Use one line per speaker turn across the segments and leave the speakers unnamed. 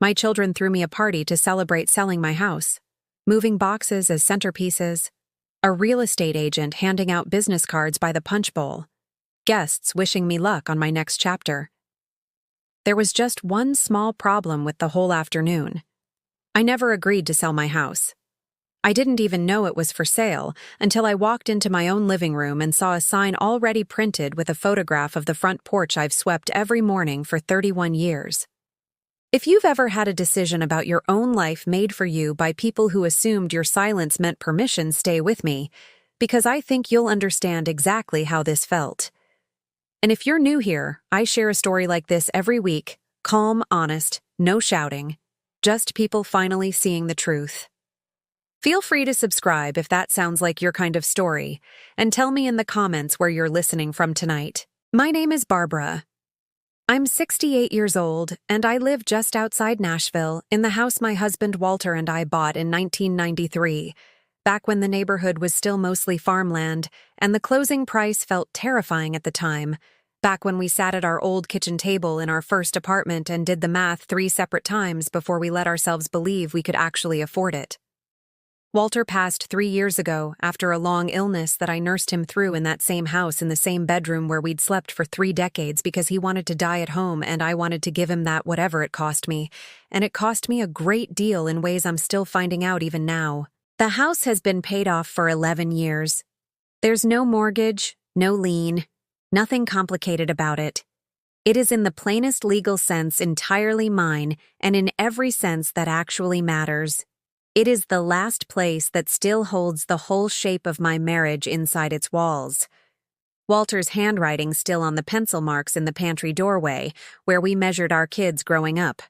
My children threw me a party to celebrate selling my house. Moving boxes as centerpieces. A real estate agent handing out business cards by the punch bowl. Guests wishing me luck on my next chapter. There was just one small problem with the whole afternoon. I never agreed to sell my house. I didn't even know it was for sale until I walked into my own living room and saw a sign already printed with a photograph of the front porch I've swept every morning for 31 years. If you've ever had a decision about your own life made for you by people who assumed your silence meant permission, stay with me, because I think you'll understand exactly how this felt. And if you're new here, I share a story like this every week, calm, honest, no shouting, just people finally seeing the truth. Feel free to subscribe if that sounds like your kind of story, and tell me in the comments where you're listening from tonight. My name is Barbara. I'm 68 years old, and I live just outside Nashville in the house my husband Walter and I bought in 1993, back when the neighborhood was still mostly farmland, and the closing price felt terrifying at the time, back when we sat at our old kitchen table in our first apartment and did the math 3 separate times before we let ourselves believe we could actually afford it. Walter passed 3 years ago after a long illness that I nursed him through in that same house in the same bedroom where we'd slept for 3 decades because he wanted to die at home and I wanted to give him that whatever it cost me, and it cost me a great deal in ways I'm still finding out even now. The house has been paid off for 11 years. There's no mortgage, no lien, nothing complicated about it. It is in the plainest legal sense entirely mine and in every sense that actually matters. It is the last place that still holds the whole shape of my marriage inside its walls. Walter's handwriting still on the pencil marks in the pantry doorway, where we measured our kids growing up.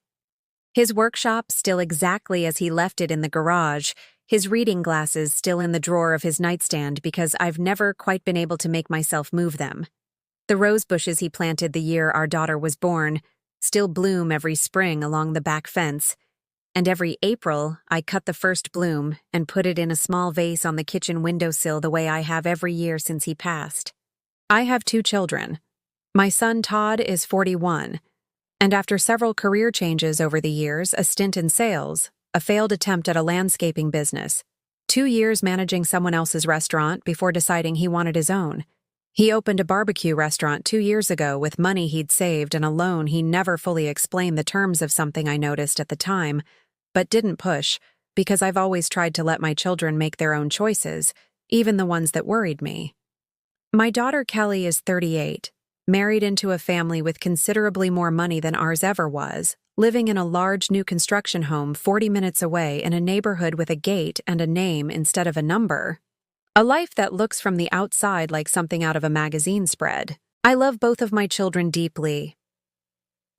His workshop still exactly as he left it in the garage, his reading glasses still in the drawer of his nightstand because I've never quite been able to make myself move them. The rose bushes he planted the year our daughter was born still bloom every spring along the back fence, and every April, I cut the first bloom and put it in a small vase on the kitchen windowsill the way I have every year since he passed. I have 2 children. My son Todd is 41, and after several career changes over the years, a stint in sales, a failed attempt at a landscaping business, 2 years managing someone else's restaurant before deciding he wanted his own. He opened a barbecue restaurant 2 years ago with money he'd saved and a loan. He never fully explained the terms of something I noticed at the time, but didn't push, because I've always tried to let my children make their own choices, even the ones that worried me. My daughter Kelly is 38, married into a family with considerably more money than ours ever was, living in a large new construction home 40 minutes away in a neighborhood with a gate and a name instead of a number. A life that looks from the outside like something out of a magazine spread. I love both of my children deeply.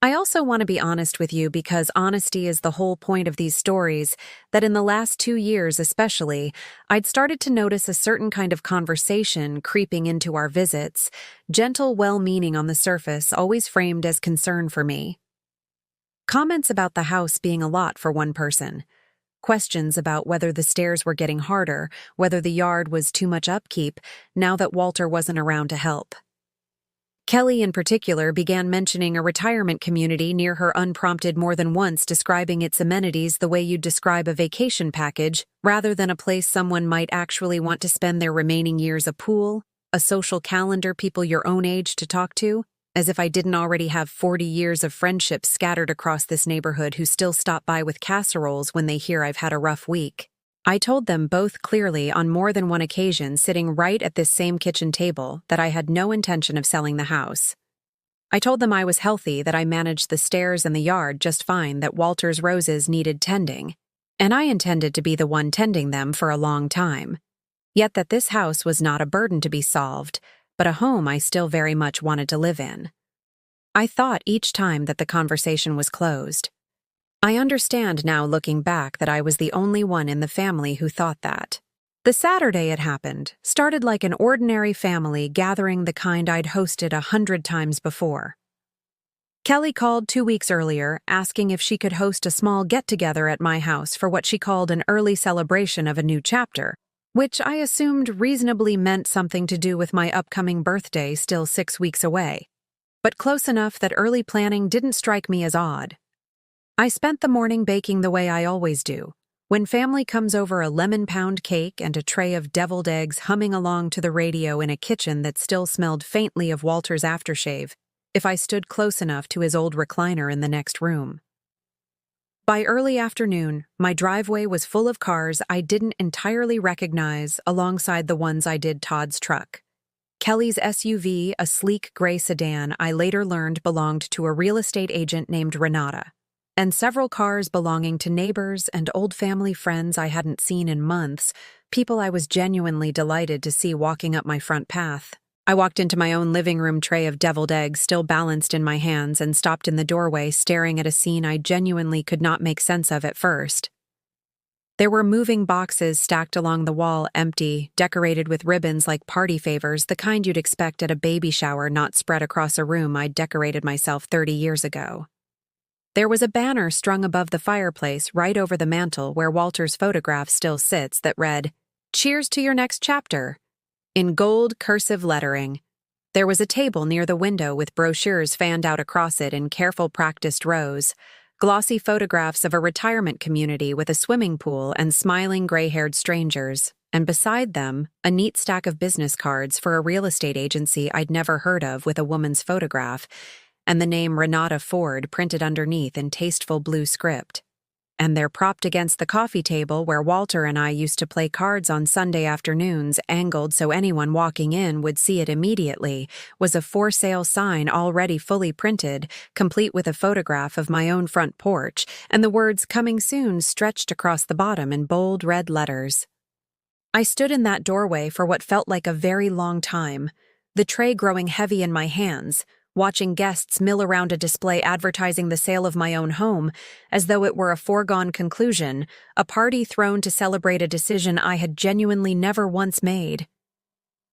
I also want to be honest with you because honesty is the whole point of these stories, that in the last 2 years especially, I'd started to notice a certain kind of conversation creeping into our visits, gentle, well-meaning on the surface, always framed as concern for me. Comments about the house being a lot for one person. Questions about whether the stairs were getting harder, whether the yard was too much upkeep, now that Walter wasn't around to help. Kelly, in particular, began mentioning a retirement community near her unprompted more than once, describing its amenities the way you'd describe a vacation package, rather than a place someone might actually want to spend their remaining years. A pool, a social calendar, people your own age to talk to, as if I didn't already have 40 years of friendships scattered across this neighborhood who still stop by with casseroles when they hear I've had a rough week. I told them both clearly on more than one occasion, sitting right at this same kitchen table, that I had no intention of selling the house. I told them I was healthy, that I managed the stairs and the yard just fine, that Walter's roses needed tending, and I intended to be the one tending them for a long time. Yet that this house was not a burden to be solved, but a home I still very much wanted to live in. I thought each time that the conversation was closed. I understand now, looking back, that I was the only one in the family who thought that. The Saturday it happened started like an ordinary family gathering, the kind I'd hosted 100 times before. Kelly called 2 weeks earlier, asking if she could host a small get-together at my house for what she called an early celebration of a new chapter, which I assumed reasonably meant something to do with my upcoming birthday, still 6 weeks away, but close enough that early planning didn't strike me as odd. I spent the morning baking the way I always do. When family comes over, a lemon pound cake and a tray of deviled eggs humming along to the radio in a kitchen that still smelled faintly of Walter's aftershave, if I stood close enough to his old recliner in the next room. By early afternoon, my driveway was full of cars I didn't entirely recognize alongside the ones I did Todd's truck. Kelly's SUV, a sleek gray sedan, I later learned belonged to a real estate agent named Renata, and several cars belonging to neighbors and old family friends I hadn't seen in months, people I was genuinely delighted to see walking up my front path. I walked into my own living room tray of deviled eggs still balanced in my hands and stopped in the doorway staring at a scene I genuinely could not make sense of at first. There were moving boxes stacked along the wall, empty, decorated with ribbons like party favors, the kind you'd expect at a baby shower, not spread across a room I'd decorated myself 30 years ago. There was a banner strung above the fireplace right over the mantel where Walter's photograph still sits that read, "Cheers to your next chapter," in gold cursive lettering. There was a table near the window with brochures fanned out across it in careful practiced rows, glossy photographs of a retirement community with a swimming pool and smiling gray-haired strangers, and beside them, a neat stack of business cards for a real estate agency I'd never heard of with a woman's photograph, and the name Renata Ford printed underneath in tasteful blue script. And there, propped against the coffee table where Walter and I used to play cards on Sunday afternoons, angled so anyone walking in would see it immediately, was a for sale sign already fully printed, complete with a photograph of my own front porch, and the words "Coming Soon" stretched across the bottom in bold red letters. I stood in that doorway for what felt like a very long time, the tray growing heavy in my hands, watching guests mill around a display advertising the sale of my own home, as though it were a foregone conclusion, a party thrown to celebrate a decision I had genuinely never once made.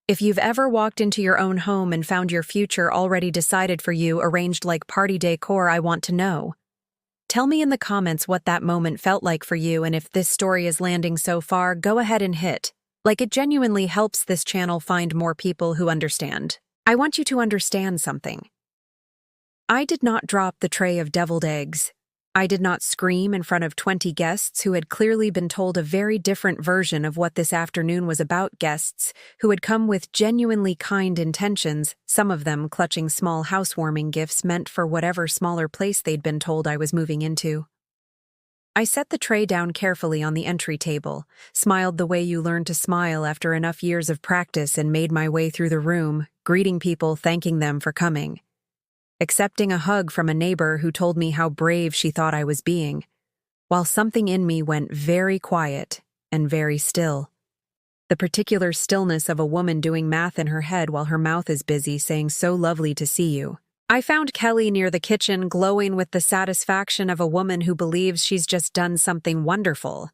If you've ever walked into your own home and found your future already decided for you, arranged like party decor, I want to know. Tell me in the comments what that moment felt like for you, and if this story is landing so far, go ahead and hit like. It genuinely helps this channel find more people who understand. I want you to understand something. I did not drop the tray of deviled eggs. I did not scream in front of 20 guests who had clearly been told a very different version of what this afternoon was about, guests who had come with genuinely kind intentions, some of them clutching small housewarming gifts meant for whatever smaller place they'd been told I was moving into. I set the tray down carefully on the entry table, smiled the way you learn to smile after enough years of practice, and made my way through the room, greeting people, thanking them for coming. Accepting a hug from a neighbor who told me how brave she thought I was being, while something in me went very quiet and very still. The particular stillness of a woman doing math in her head while her mouth is busy saying, "So lovely to see you." I found Kelly near the kitchen, glowing with the satisfaction of a woman who believes she's just done something wonderful.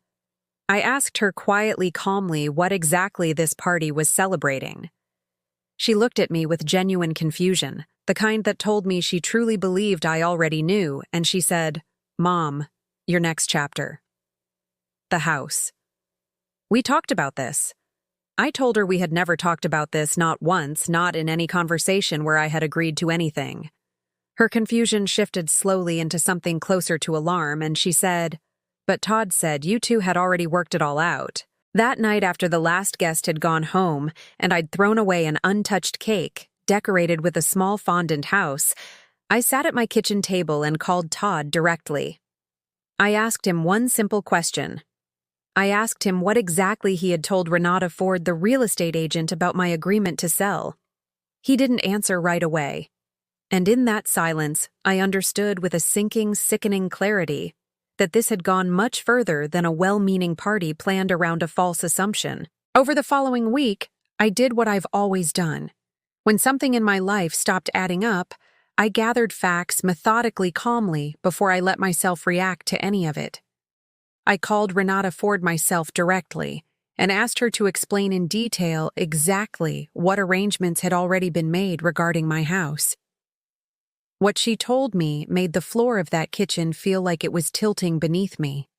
I asked her quietly, calmly, what exactly this party was celebrating. She looked at me with genuine confusion, the kind that told me she truly believed I already knew, and she said, "Mom, your next chapter." The house. We talked about this. I told her we had never talked about this, not once, not in any conversation where I had agreed to anything. Her confusion shifted slowly into something closer to alarm, and she said, "But Todd said you two had already worked it all out." That night, after the last guest had gone home and I'd thrown away an untouched cake, decorated with a small fondant house, I sat at my kitchen table and called Todd directly. I asked him one simple question. I asked him what exactly he had told Renata Ford, the real estate agent, about my agreement to sell. He didn't answer right away. And in that silence, I understood with a sinking, sickening clarity that this had gone much further than a well-meaning party planned around a false assumption. Over the following week, I did what I've always done. When something in my life stopped adding up, I gathered facts methodically, calmly, before I let myself react to any of it. I called Renata Ford myself directly and asked her to explain in detail exactly what arrangements had already been made regarding my house. What she told me made the floor of that kitchen feel like it was tilting beneath me.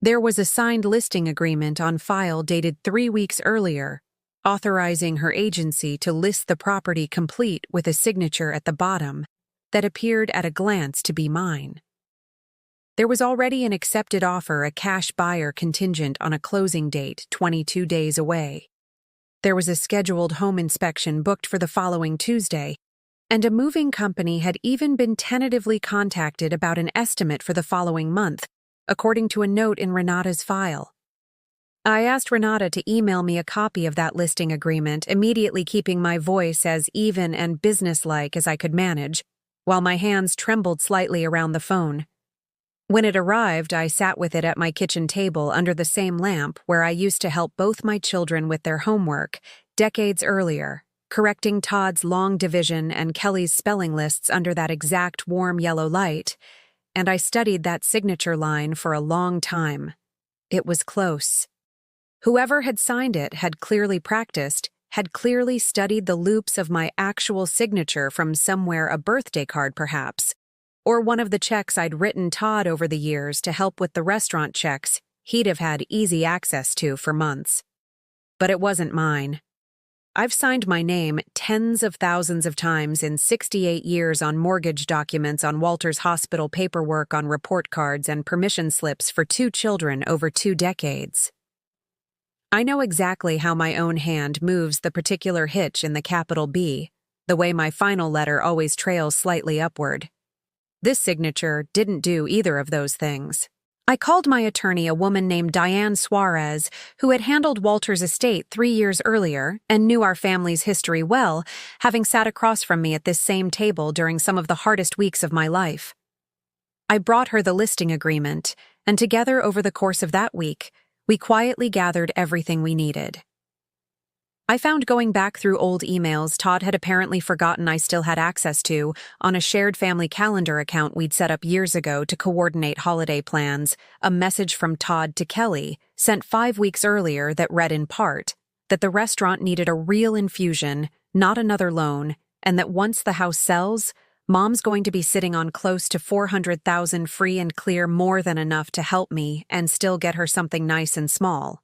There was a signed listing agreement on file dated 3 weeks earlier, authorizing her agency to list the property complete with a signature at the bottom that appeared at a glance to be mine. There was already an accepted offer, a cash buyer contingent on a closing date 22 days away. There was a scheduled home inspection booked for the following Tuesday, and a moving company had even been tentatively contacted about an estimate for the following month, according to a note in Renata's file. I asked Renata to email me a copy of that listing agreement, immediately keeping my voice as even and businesslike as I could manage, while my hands trembled slightly around the phone. When it arrived, I sat with it at my kitchen table under the same lamp where I used to help both my children with their homework decades earlier, correcting Todd's long division and Kelly's spelling lists under that exact warm yellow light, and I studied that signature line for a long time. It was close. Whoever had signed it had clearly practiced, had clearly studied the loops of my actual signature from somewhere, a birthday card perhaps, or one of the checks I'd written Todd over the years to help with the restaurant checks he'd have had easy access to for months. But it wasn't mine. I've signed my name tens of thousands of times in 68 years on mortgage documents, on Walter's hospital paperwork, on report cards, and permission slips for 2 children over 2 decades. I know exactly how my own hand moves the particular hitch in the capital B, the way my final letter always trails slightly upward. This signature didn't do either of those things. I called my attorney, a woman named Diane Suarez, who had handled Walter's estate 3 years earlier and knew our family's history well, having sat across from me at this same table during some of the hardest weeks of my life. I brought her the listing agreement, and together over the course of that week, we quietly gathered everything we needed. I found, going back through old emails Todd had apparently forgotten I still had access to, on a shared family calendar account we'd set up years ago to coordinate holiday plans, a message from Todd to Kelly, sent 5 weeks earlier, that read in part that the restaurant needed a real infusion, not another loan, and that once the house sells, Mom's going to be sitting on close to $400,000 free and clear, more than enough to help me and still get her something nice and small.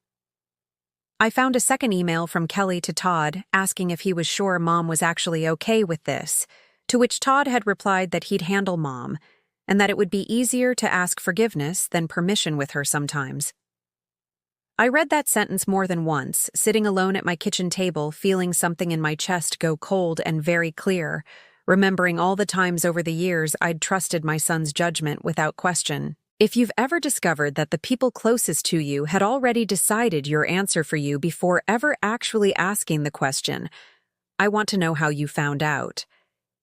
I found a second email from Kelly to Todd asking if he was sure Mom was actually okay with this, to which Todd had replied that he'd handle Mom, and that it would be easier to ask forgiveness than permission with her sometimes. I read that sentence more than once, sitting alone at my kitchen table, feeling something in my chest go cold and very clear, remembering all the times over the years I'd trusted my son's judgment without question. If you've ever discovered that the people closest to you had already decided your answer for you before ever actually asking the question, I want to know how you found out.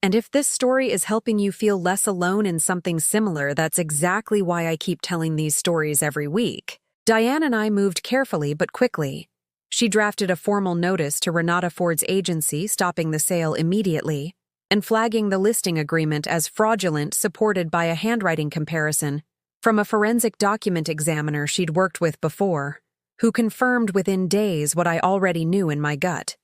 And if this story is helping you feel less alone in something similar, that's exactly why I keep telling these stories every week. Diane and I moved carefully but quickly. She drafted a formal notice to Renata Ford's agency, stopping the sale immediately, and flagging the listing agreement as fraudulent, supported by a handwriting comparison from a forensic document examiner she'd worked with before, who confirmed within days what I already knew in my gut.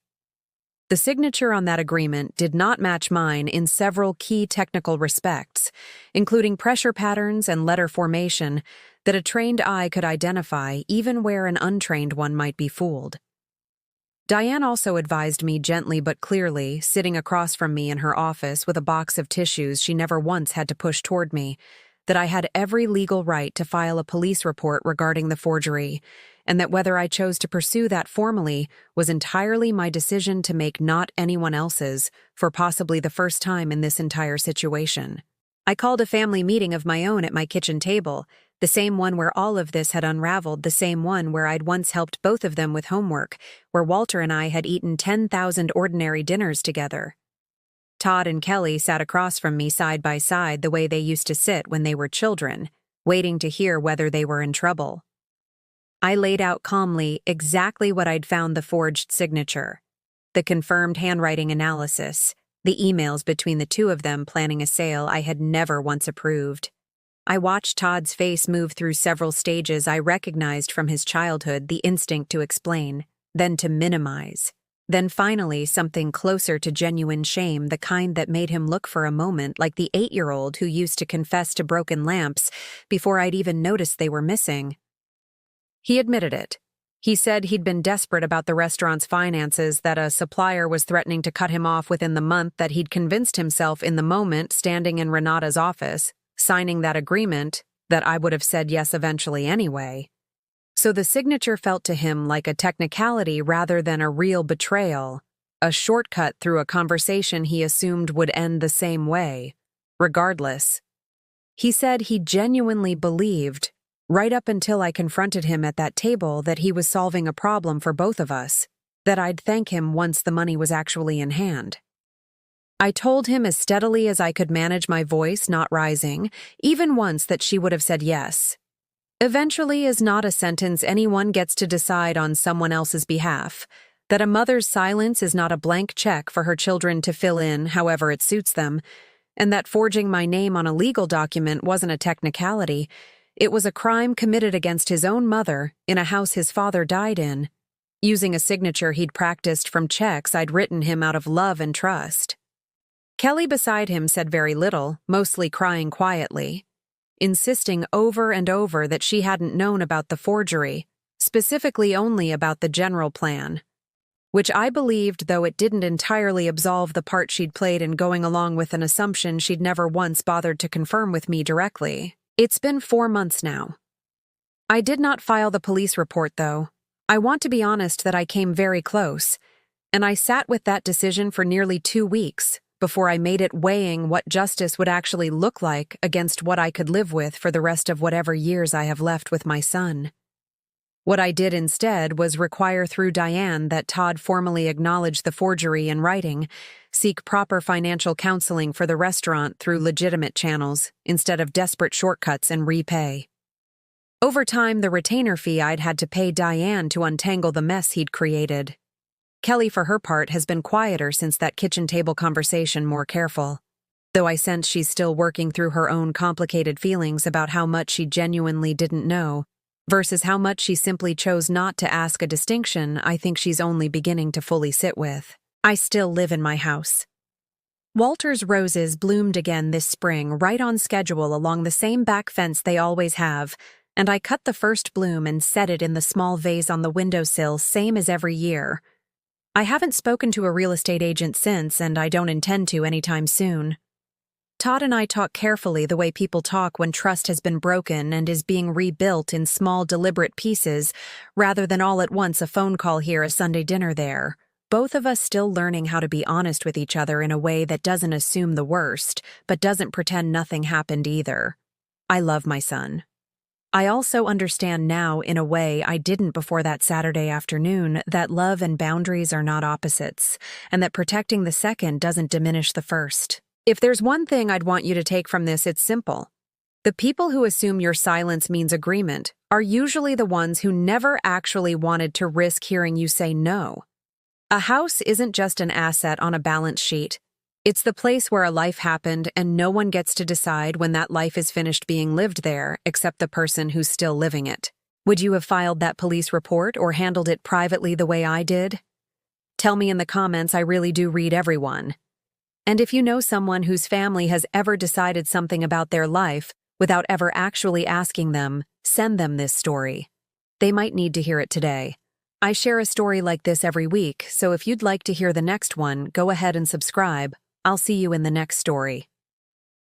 The signature on that agreement did not match mine in several key technical respects, including pressure patterns and letter formation that a trained eye could identify even where an untrained one might be fooled. Diane also advised me gently but clearly, sitting across from me in her office with a box of tissues she never once had to push toward me, that I had every legal right to file a police report regarding the forgery, and that whether I chose to pursue that formally was entirely my decision to make, not anyone else's, for possibly the first time in this entire situation. I called a family meeting of my own at my kitchen table, the same one where all of this had unraveled, the same one where I'd once helped both of them with homework, where Walter and I had eaten 10,000 ordinary dinners together. Todd and Kelly sat across from me side by side the way they used to sit when they were children, waiting to hear whether they were in trouble. I laid out calmly exactly what I'd found: the forged signature, the confirmed handwriting analysis, the emails between the two of them planning a sale I had never once approved. I watched Todd's face move through several stages I recognized from his childhood: the instinct to explain, then to minimize. Then finally something closer to genuine shame, the kind that made him look for a moment like the 8-year-old who used to confess to broken lamps before I'd even noticed they were missing. He admitted it. He said he'd been desperate about the restaurant's finances, that a supplier was threatening to cut him off within the month, that he'd convinced himself in the moment, standing in Renata's office, signing that agreement, that I would have said yes eventually anyway. So the signature felt to him like a technicality rather than a real betrayal, a shortcut through a conversation he assumed would end the same way. Regardless, he said he genuinely believed, right up until I confronted him at that table, that he was solving a problem for both of us, that I'd thank him once the money was actually in hand. I told him as steadily as I could manage my voice not rising, even once, that she would have said yes. Eventually is not a sentence anyone gets to decide on someone else's behalf, that a mother's silence is not a blank check for her children to fill in however it suits them, and that forging my name on a legal document wasn't a technicality. It was a crime committed against his own mother in a house his father died in, using a signature he'd practiced from checks I'd written him out of love and trust. Kelly beside him said very little, mostly crying quietly, insisting over and over that she hadn't known about the forgery, specifically only about the general plan, which I believed, though it didn't entirely absolve the part she'd played in going along with an assumption she'd never once bothered to confirm with me directly. It's been 4 months now. I did not file the police report, though. I want to be honest that I came very close, and I sat with that decision for nearly 2 weeks before I made it, weighing what justice would actually look like against what I could live with for the rest of whatever years I have left with my son. What I did instead was require through Diane that Todd formally acknowledge the forgery in writing, seek proper financial counseling for the restaurant through legitimate channels instead of desperate shortcuts, and repay. Over time, the retainer fee I'd had to pay Diane to untangle the mess he'd created. Kelly, for her part, has been quieter since that kitchen table conversation, more careful, though I sense she's still working through her own complicated feelings about how much she genuinely didn't know versus how much she simply chose not to ask, a distinction I think she's only beginning to fully sit with. I still live in my house. Walter's roses bloomed again this spring, right on schedule along the same back fence they always have, and I cut the first bloom and set it in the small vase on the windowsill, same as every year. I haven't spoken to a real estate agent since, and I don't intend to anytime soon. Todd and I talk carefully, the way people talk when trust has been broken and is being rebuilt in small, deliberate pieces, rather than all at once, a phone call here, a Sunday dinner there. Both of us still learning how to be honest with each other in a way that doesn't assume the worst, but doesn't pretend nothing happened either. I love my son. I also understand now, in a way I didn't before that Saturday afternoon, that love and boundaries are not opposites, and that protecting the second doesn't diminish the first. If there's one thing I'd want you to take from this, it's simple. The people who assume your silence means agreement are usually the ones who never actually wanted to risk hearing you say no. A house isn't just an asset on a balance sheet. It's the place where a life happened, and no one gets to decide when that life is finished being lived there except the person who's still living it. Would you have filed that police report or handled it privately the way I did? Tell me in the comments. I really do read everyone. And if you know someone whose family has ever decided something about their life without ever actually asking them, send them this story. They might need to hear it today. I share a story like this every week, so if you'd like to hear the next one, go ahead and subscribe. I'll see you in the next story.